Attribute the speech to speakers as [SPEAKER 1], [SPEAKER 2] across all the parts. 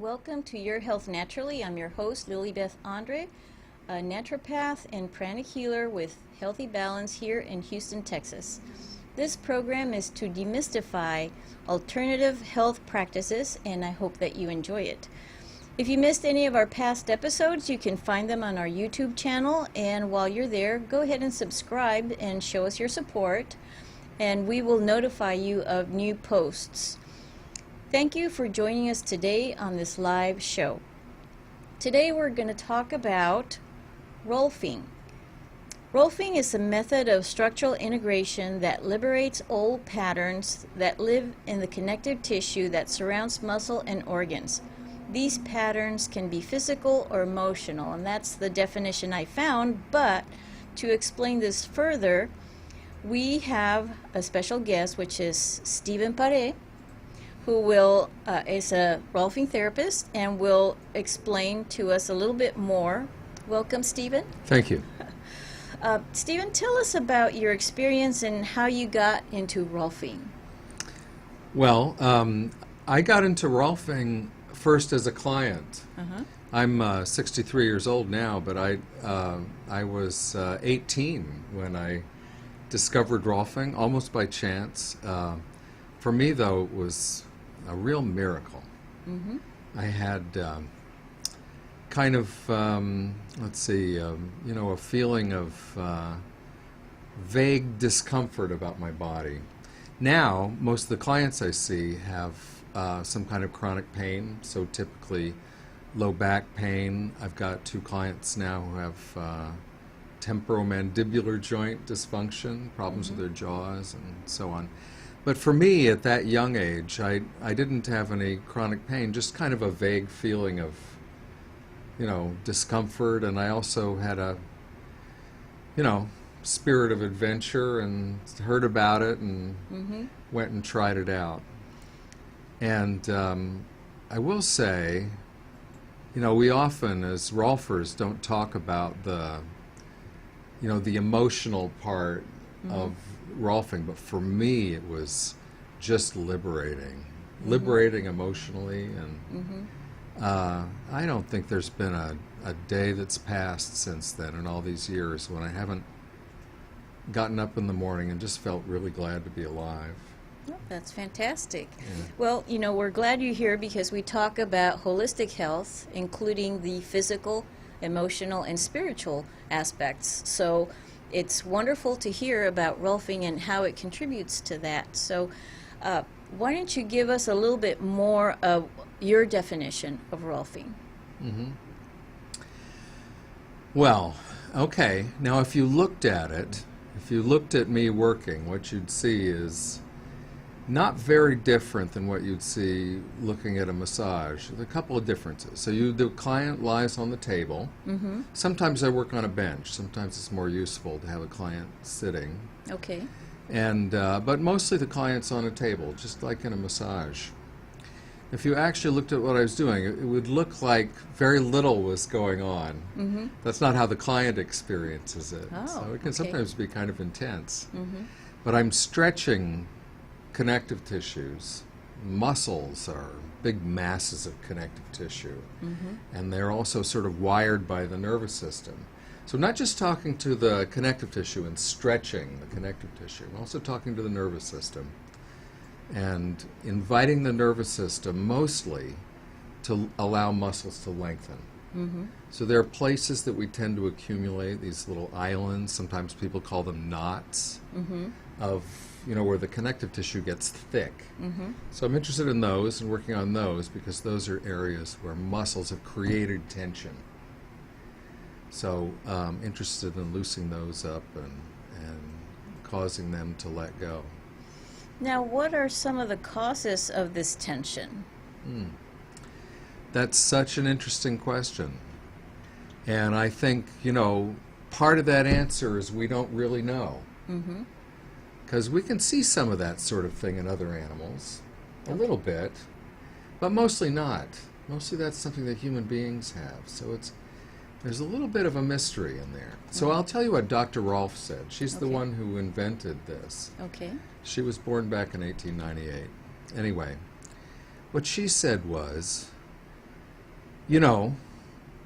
[SPEAKER 1] welcome to Your Health Naturally. I'm your host, Lilybeth Andre, a naturopath and pranic healer with Healthy Balance here in Houston, Texas. This program is to demystify alternative health practices, and I hope that you enjoy it. If you missed any of our past episodes, you can find them on our YouTube channel, and while you're there, go ahead and subscribe and show us your support, and we will notify you of new posts. Thank you for joining us today on this live show. Today we're going to talk about rolfing. Rolfing is a method of structural integration that liberates old patterns that live in the connective tissue that surrounds muscle and organs. These patterns can be physical or emotional, and that's the definition I found, but to explain this further, we have a special guest, which is Stephen Pare, who is a rolfing therapist and will explain to us a little bit more. Welcome, Stephen.
[SPEAKER 2] Thank you.
[SPEAKER 1] Stephen, tell us about your experience and how you got into rolfing.
[SPEAKER 2] Well, I got into rolfing first as a client. I'm 63 years old now, but I was 18 when I discovered rolfing, almost by chance. For me, though, it was a real miracle. I had kind of, a feeling of vague discomfort about my body. Now, most of the clients I see have some kind of chronic pain, so typically low back pain. I've got 2 clients now who have temporomandibular joint dysfunction, problems with their jaws, and so on. But for me, at that young age, I didn't have any chronic pain, just kind of a vague feeling of, discomfort. And I also had a, spirit of adventure and heard about it and went and tried it out. And I will say, we often, as rolfers, don't talk about the emotional part of rolfing, but for me it was just liberating emotionally, and I don't think there's been a day that's passed since then in all these years when I haven't gotten up in the morning and just felt really glad to be alive.
[SPEAKER 1] Oh, that's fantastic.
[SPEAKER 2] Yeah.
[SPEAKER 1] Well, we're glad you're here because we talk about holistic health, including the physical, emotional, and spiritual aspects. So it's wonderful to hear about rolfing and how it contributes to that. So why don't you give us a little bit more of your definition of rolfing?
[SPEAKER 2] Well, okay. Now, if you looked at it, if you looked at me working, what you'd see is not very different than what you'd see looking at a massage. There's a couple of differences. So the client lies on the table. Sometimes I work on a bench. Sometimes it's more useful to have a client sitting.
[SPEAKER 1] Okay.
[SPEAKER 2] And but mostly the client's on a table, just like in a massage. If you actually looked at what I was doing, it would look like very little was going on. That's not how the client experiences it.
[SPEAKER 1] Oh,
[SPEAKER 2] so it can
[SPEAKER 1] okay.
[SPEAKER 2] sometimes be kind of intense. But I'm stretching connective tissues. Muscles are big masses of connective tissue, and they're also sort of wired by the nervous system. So not just talking to the connective tissue and stretching the connective tissue, I'm also talking to the nervous system and inviting the nervous system mostly to allow muscles to lengthen. So there are places that we tend to accumulate, these little islands, sometimes people call them knots, of where the connective tissue gets thick. So I'm interested in those and working on those because those are areas where muscles have created tension. So interested in loosening those up and causing them to let go.
[SPEAKER 1] Now, what are some of the causes of this tension?
[SPEAKER 2] That's such an interesting question. And I think, part of that answer is we don't really know. Because we can see some of that sort of thing in other animals, a little bit, but mostly not. Mostly that's something that human beings have. So there's a little bit of a mystery in there. So I'll tell you what Dr. Rolfe said. She's the one who invented this.
[SPEAKER 1] Okay.
[SPEAKER 2] She was born back in 1898. Anyway, what she said was, you know,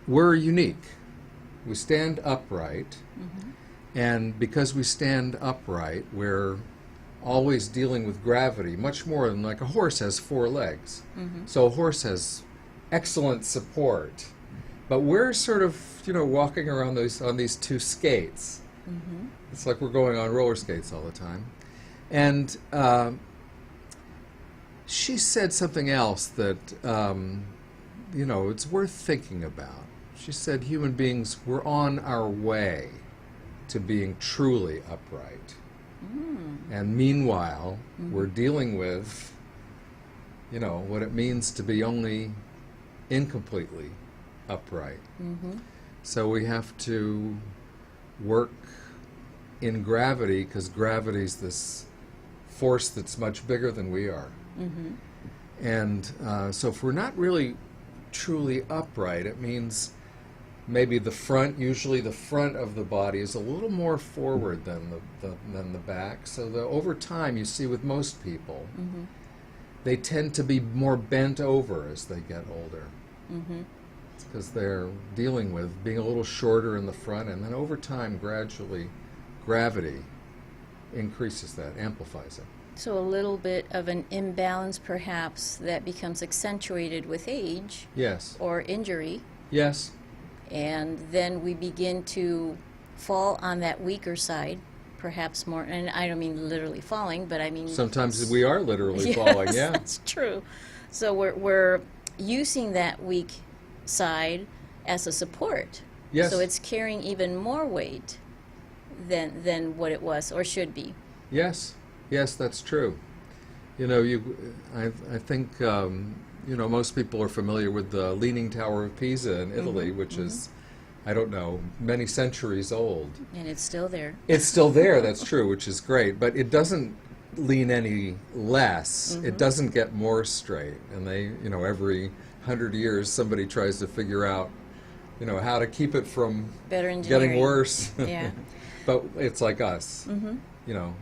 [SPEAKER 2] we're unique. We stand upright, and because we stand upright, we're always dealing with gravity, much more than like a horse has 4 legs. So a horse has excellent support, but we're sort of, you know, walking around on these 2 skates. It's like we're going on roller skates all the time. And she said something else that, you know, it's worth thinking about. She said human beings, we're on our way to being truly upright. And meanwhile, we're dealing with, you know, what it means to be only incompletely upright. So we have to work in gravity, because gravity's this force that's much bigger than we are. And so if we're not really truly upright, it means maybe usually the front of the body is a little more forward than the back. So over time, you see with most people, they tend to be more bent over as they get older. It's because they're dealing with being a little shorter in the front, and then over time, gradually, gravity increases that, amplifies it.
[SPEAKER 1] So a little bit of an imbalance, perhaps, that becomes accentuated with age.
[SPEAKER 2] Yes.
[SPEAKER 1] Or injury.
[SPEAKER 2] Yes.
[SPEAKER 1] And then we begin to fall on that weaker side, perhaps more, and I don't mean literally falling, but I mean...
[SPEAKER 2] Sometimes we are literally
[SPEAKER 1] yes,
[SPEAKER 2] falling, yeah.
[SPEAKER 1] That's true. So we're using that weak side as a support.
[SPEAKER 2] Yes.
[SPEAKER 1] So it's carrying even more weight than what it was or should be.
[SPEAKER 2] Yes. Yes, that's true. You know, I think, you know, most people are familiar with the Leaning Tower of Pisa in Italy, which is, I don't know, many centuries old.
[SPEAKER 1] And it's still there.
[SPEAKER 2] It's still there, that's true, which is great. But it doesn't lean any less. It doesn't get more straight. And they, you know, every 100 years somebody tries to figure out, you know, how to keep it from
[SPEAKER 1] better engineering.
[SPEAKER 2] Getting worse.
[SPEAKER 1] Yeah.
[SPEAKER 2] But it's like us, you know,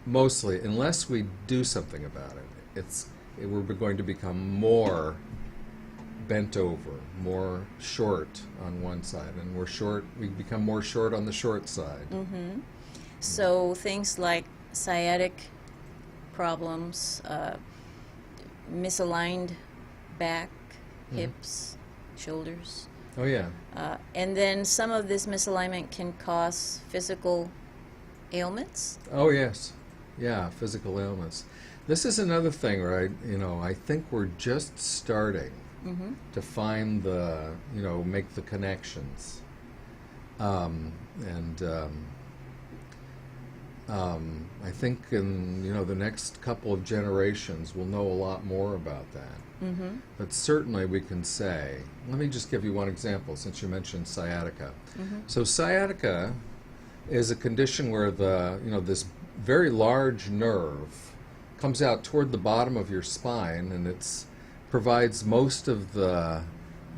[SPEAKER 2] mostly, unless we do something about it, we're going to become more bent over, more short on one side, and we become more short on the short side.
[SPEAKER 1] So things like sciatic problems, misaligned back, hips, shoulders.
[SPEAKER 2] Oh, yeah.
[SPEAKER 1] And then some of this misalignment can cause physical ailments.
[SPEAKER 2] Oh, yes. Yeah, physical ailments. This is another thing, right? You know, I think we're just starting to find make the connections. I think in, you know, the next couple of generations, we'll know a lot more about that. But certainly we can say, let me just give you one example, since you mentioned sciatica. So sciatica is a condition where this very large nerve comes out toward the bottom of your spine, and provides most of the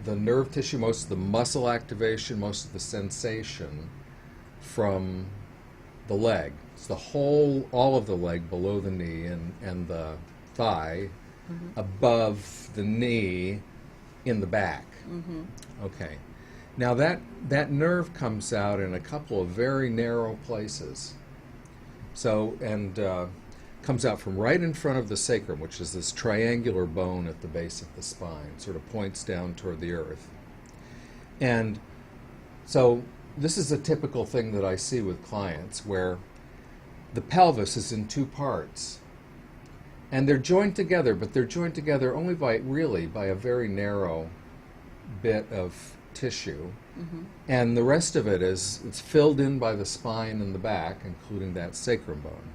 [SPEAKER 2] nerve tissue, most of the muscle activation, most of the sensation from the leg. It's all of the leg below the knee and the thigh above the knee in the back. Okay. Now that nerve comes out in a couple of very narrow places. So, comes out from right in front of the sacrum, which is this triangular bone at the base of the spine, sort of points down toward the earth. And so this is a typical thing that I see with clients, where the pelvis is in 2 parts. And they're joined together, but they're joined together only by a very narrow bit of tissue. And the rest of it's filled in by the spine and the back, including that sacrum bone.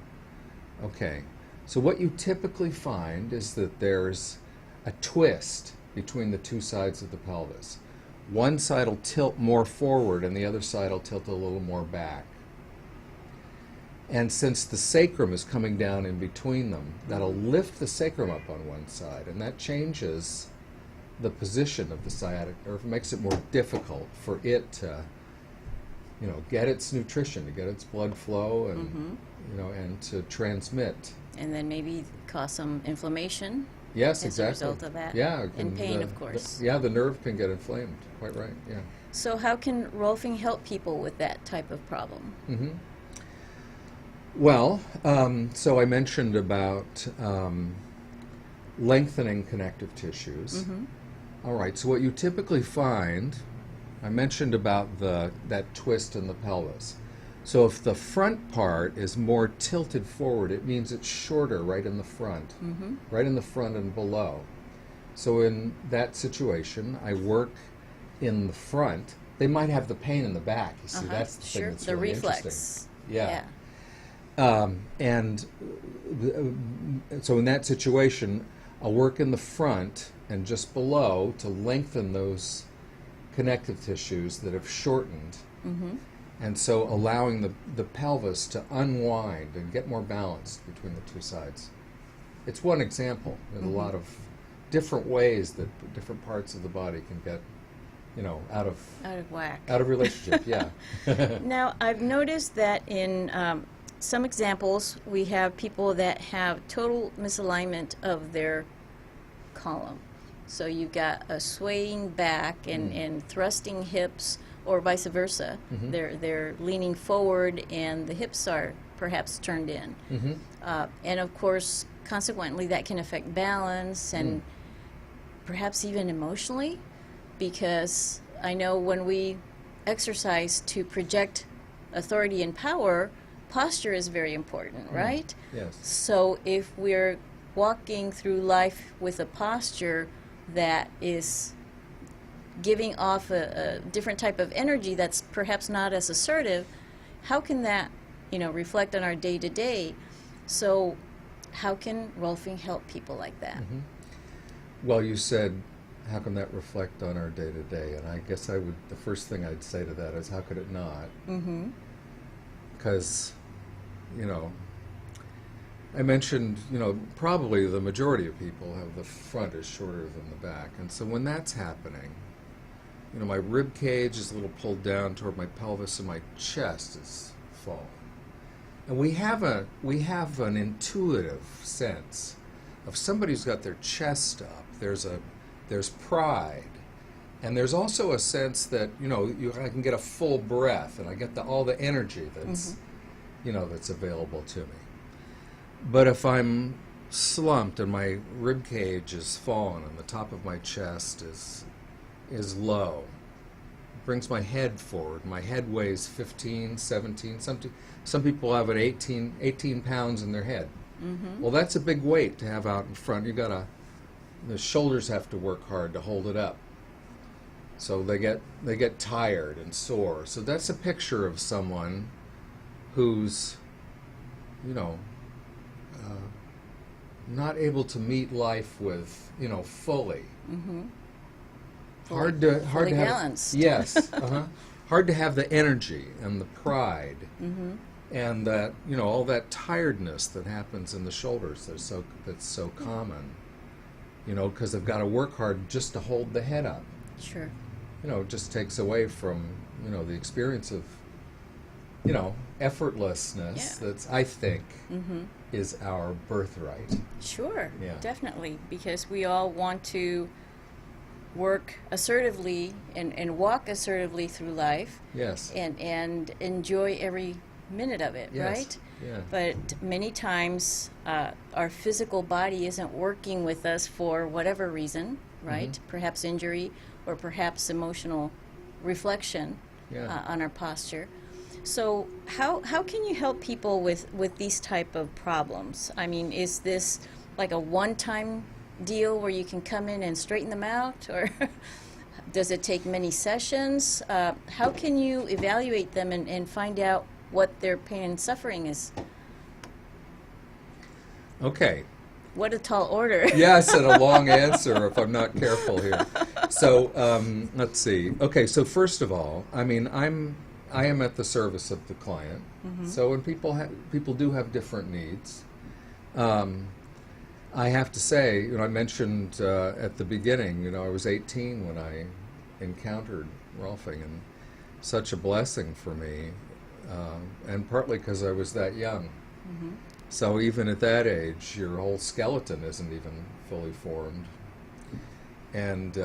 [SPEAKER 2] Okay, so what you typically find is that there's a twist between the 2 sides of the pelvis. One side will tilt more forward and the other side will tilt a little more back. And since the sacrum is coming down in between them, that'll lift the sacrum up on one side, and that changes the position of the sciatic nerve, makes it more difficult for it to, you know, get its nutrition, to get its blood flow, and you know, and to transmit.
[SPEAKER 1] And then maybe cause some inflammation.
[SPEAKER 2] Yes,
[SPEAKER 1] as
[SPEAKER 2] exactly.
[SPEAKER 1] a result of that.
[SPEAKER 2] Yeah,
[SPEAKER 1] And pain, of course.
[SPEAKER 2] yeah, the nerve can get inflamed. Quite right. Yeah.
[SPEAKER 1] So how can rolfing help people with that type of problem?
[SPEAKER 2] Mm-hmm. Well, so I mentioned about lengthening connective tissues.
[SPEAKER 1] Mm-hmm.
[SPEAKER 2] All right. So what you typically find, I mentioned about that twist in the pelvis. So if the front part is more tilted forward, it means it's shorter right in the front,
[SPEAKER 1] Mm-hmm.
[SPEAKER 2] right in the front and below. So in that situation, I work in the front. They might have the pain in the back. You see, that's the thing
[SPEAKER 1] Sure.
[SPEAKER 2] that's
[SPEAKER 1] The
[SPEAKER 2] really
[SPEAKER 1] reflex.
[SPEAKER 2] interesting. Yeah. And so in that situation, I'll work in the front and just below to lengthen those connective tissues that have shortened.
[SPEAKER 1] Mm-hmm.
[SPEAKER 2] And so allowing the pelvis to unwind and get more balanced between the two sides. It's one example. There's a lot of different ways that different parts of the body can get, out of
[SPEAKER 1] whack.
[SPEAKER 2] Out of relationship, yeah.
[SPEAKER 1] Now, I've noticed that in some examples, we have people that have total misalignment of their column. So you've got a swaying back and thrusting hips, or vice versa.
[SPEAKER 2] Mm-hmm.
[SPEAKER 1] They're leaning forward and the hips are perhaps turned in.
[SPEAKER 2] Mm-hmm.
[SPEAKER 1] And of course, consequently, that can affect balance and perhaps even emotionally, because I know when we exercise to project authority and power, posture is very important, right?
[SPEAKER 2] Yes.
[SPEAKER 1] So if we're walking through life with a posture that is giving off a different type of energy that's perhaps not as assertive, how can that, reflect on our day-to-day? So how can rolfing help people like that?
[SPEAKER 2] Mm-hmm. Well, you said, how can that reflect on our day-to-day? And I guess the first thing I'd say to that is, how could it not?
[SPEAKER 1] Mm-hmm.
[SPEAKER 2] Because, I mentioned, probably the majority of people have the front is shorter than the back. And so when that's happening, my rib cage is a little pulled down toward my pelvis and my chest is falling. And we have an intuitive sense of somebody who's got their chest up. There's pride. And there's also a sense that, I can get a full breath and I get all the energy that's, that's available to me. But if I'm slumped and my rib cage is fallen and the top of my chest is low, it brings my head forward. My head weighs 15, 17, some people have an 18 pounds in their head.
[SPEAKER 1] Mm-hmm.
[SPEAKER 2] Well, that's a big weight to have out in front. The shoulders have to work hard to hold it up. So they get tired and sore. So that's a picture of someone who's, not able to meet life with, fully.
[SPEAKER 1] Mm-hmm.
[SPEAKER 2] Hard to
[SPEAKER 1] fully
[SPEAKER 2] have
[SPEAKER 1] balanced.
[SPEAKER 2] Yes. Hard to have the energy and the pride, and that all that tiredness that happens in the shoulders that's so common. Because they've got to work hard just to hold the head up.
[SPEAKER 1] Sure.
[SPEAKER 2] It just takes away from the experience of effortlessness.
[SPEAKER 1] Yeah.
[SPEAKER 2] That's, I think, is our birthright.
[SPEAKER 1] Sure,
[SPEAKER 2] Yeah.
[SPEAKER 1] definitely, because we all want to work assertively and walk assertively through life
[SPEAKER 2] Yes.
[SPEAKER 1] and enjoy every minute of it,
[SPEAKER 2] Yes.
[SPEAKER 1] right?
[SPEAKER 2] Yeah.
[SPEAKER 1] But many times our physical body isn't working with us for whatever reason, right? Perhaps injury or perhaps emotional reflection
[SPEAKER 2] Yeah.
[SPEAKER 1] on our posture. So how can you help people with these type of problems? I mean, is this like a one-time deal where you can come in and straighten them out, or does it take many sessions? How can you evaluate them and find out what their pain and suffering is?
[SPEAKER 2] Okay.
[SPEAKER 1] What a tall order.
[SPEAKER 2] Yes, and a long answer if I'm not careful here. So let's see. Okay, so first of all, I mean, I am at the service of the client. So when people do have different needs, I have to say, I mentioned at the beginning, I was 18 when I encountered rolfing, and such a blessing for me, and partly because I was that young. So even at that age, your whole skeleton isn't even fully formed. And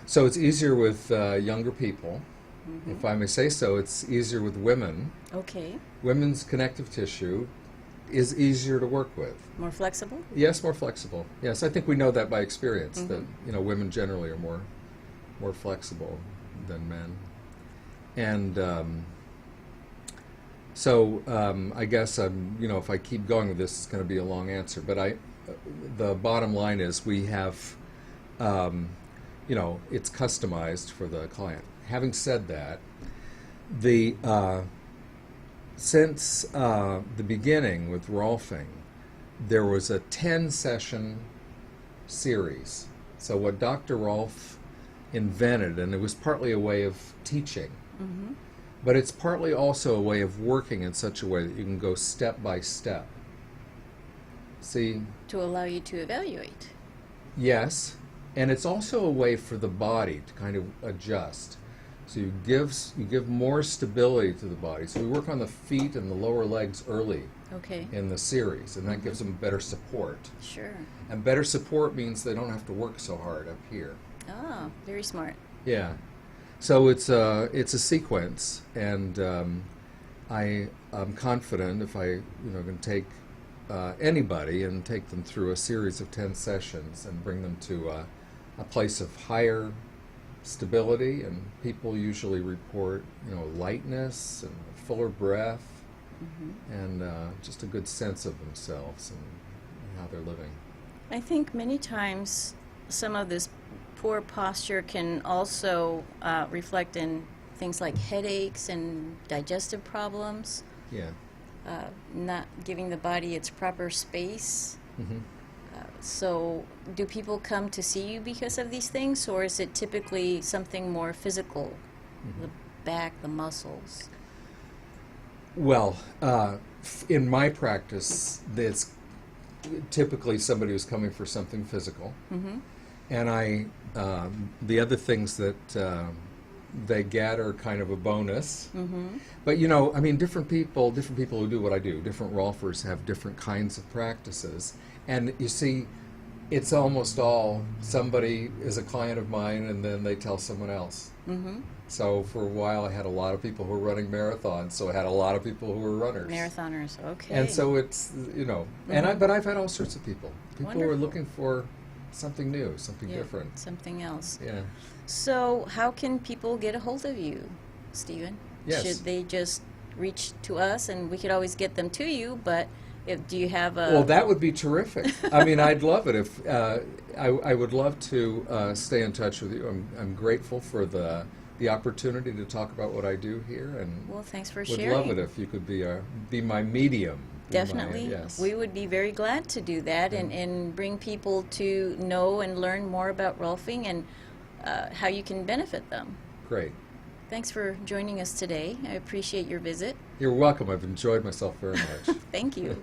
[SPEAKER 2] so it's easier with younger people.
[SPEAKER 1] Mm-hmm.
[SPEAKER 2] If I may say so, it's easier with women.
[SPEAKER 1] Okay.
[SPEAKER 2] Women's connective tissue is easier to work with.
[SPEAKER 1] More flexible?
[SPEAKER 2] Yes, more flexible. Yes, I think we know that by experience,
[SPEAKER 1] Mm-hmm.
[SPEAKER 2] that women generally are more flexible than men. And I guess if I keep going with this, it's going to be a long answer. But the bottom line is we have, it's customized for the client. Having said that, since the beginning with Rolfing, there was a 10-session series. So what Dr. Rolf invented, and it was partly a way of teaching,
[SPEAKER 1] Mm-hmm.
[SPEAKER 2] but it's partly also a way of working in such a way that you can go step by step. See?
[SPEAKER 1] To allow you to evaluate.
[SPEAKER 2] Yes, and it's also a way for the body to kind of adjust. So you give more stability to the body. So we work on the feet and the lower legs early
[SPEAKER 1] Okay.
[SPEAKER 2] in the series, and that gives them better support.
[SPEAKER 1] Sure.
[SPEAKER 2] And better support means they don't have to work so hard up here.
[SPEAKER 1] Ah, very smart.
[SPEAKER 2] Yeah. So it's a sequence, and I'm confident if I can take anybody and take them through a series of 10 sessions and bring them to a place of higher stability, and people usually report lightness and fuller breath,
[SPEAKER 1] Mm-hmm.
[SPEAKER 2] and just a good sense of themselves and how they're living.
[SPEAKER 1] I think many times some of this poor posture can also reflect in things like headaches and digestive problems,
[SPEAKER 2] Yeah.
[SPEAKER 1] not giving the body its proper space.
[SPEAKER 2] Mm-hmm.
[SPEAKER 1] So do people come to see you because of these things, or is it typically something more physical,
[SPEAKER 2] Mm-hmm.
[SPEAKER 1] the back, the muscles?
[SPEAKER 2] Well, in my practice, it's typically somebody who's coming for something physical,
[SPEAKER 1] Mm-hmm.
[SPEAKER 2] and the other things that they get are kind of a bonus.
[SPEAKER 1] Mm-hmm.
[SPEAKER 2] But different people who do what I do, different Rolfers have different kinds of practices, and you see, it's almost all somebody is a client of mine, and then they tell someone else.
[SPEAKER 1] Mm-hmm.
[SPEAKER 2] So for a while, I had a lot of people who were running marathons. So I had a lot of people who were runners.
[SPEAKER 1] Marathoners, okay.
[SPEAKER 2] And so it's but I've had all sorts of people. People who are
[SPEAKER 1] Wonderful.
[SPEAKER 2] looking for something new, something
[SPEAKER 1] Yeah,
[SPEAKER 2] different.
[SPEAKER 1] something else.
[SPEAKER 2] Yeah.
[SPEAKER 1] So how can people get a hold of you, Stephen?
[SPEAKER 2] Yes.
[SPEAKER 1] Should they just reach to us, and we could always get them to you, but do you have a...
[SPEAKER 2] Well, that would be terrific. I mean, I'd love it if I would love to stay in touch with you. I'm grateful for the opportunity to talk about what I do here, and
[SPEAKER 1] Well, thanks for
[SPEAKER 2] would
[SPEAKER 1] sharing.
[SPEAKER 2] love it if you could be my medium.
[SPEAKER 1] Definitely.
[SPEAKER 2] Yes.
[SPEAKER 1] We would be very glad to do that, and bring people to know and learn more about Rolfing and how you can benefit them.
[SPEAKER 2] Great.
[SPEAKER 1] Thanks for joining us today. I appreciate your visit.
[SPEAKER 2] You're welcome. I've enjoyed myself very much.
[SPEAKER 1] Thank you.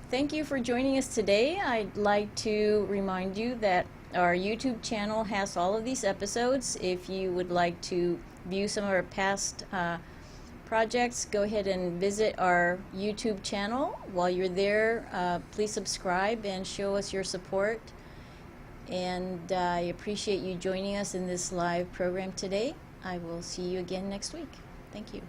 [SPEAKER 1] Thank you for joining us today. I'd like to remind you that our YouTube channel has all of these episodes. If you would like to view some of our past projects, go ahead and visit our YouTube channel. While you're there, please subscribe and show us your support. And I appreciate you joining us in this live program today. I will see you again next week. Thank you.